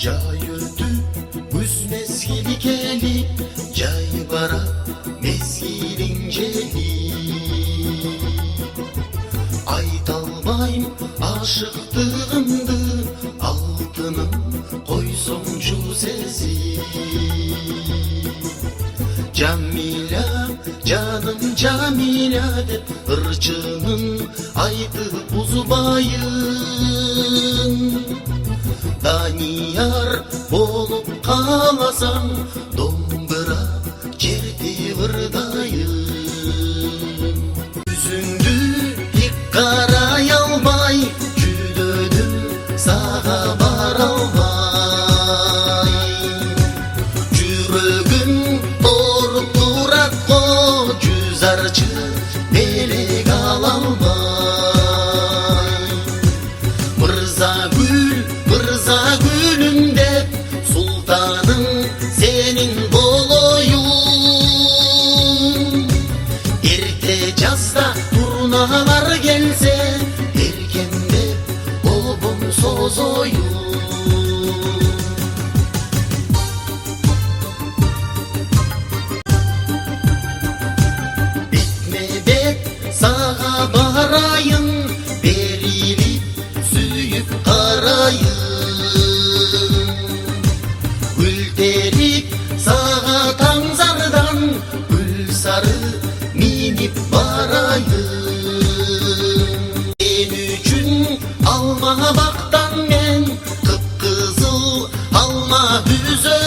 Cay öldü üz mezgili gelip, cay bara mezgilin celi. Aytalmayım aşıktığımdı, altının koysoncu sesi. Camila, canım Camila de, hırçının aydı buzubayın. Daniyar olup kalasam, dombıra cerdi vırdayım. Üzündü ilk kara yalbay, cüdödüm sağa baralbay. Cürögüm torturak ko, cüzarcı melek alalbay. Mırza gül, mırza gülüm de, sultanım senin boloyun. İrtecazda turnalar gelse, erkende obum sozoyun. Betme bet sağa barayın, berilip süyüp karayın. Gül terip sağa tanzardan, gül sarı minip barayın. En üçün alma baktan men, kıpkızıl alma hüzö.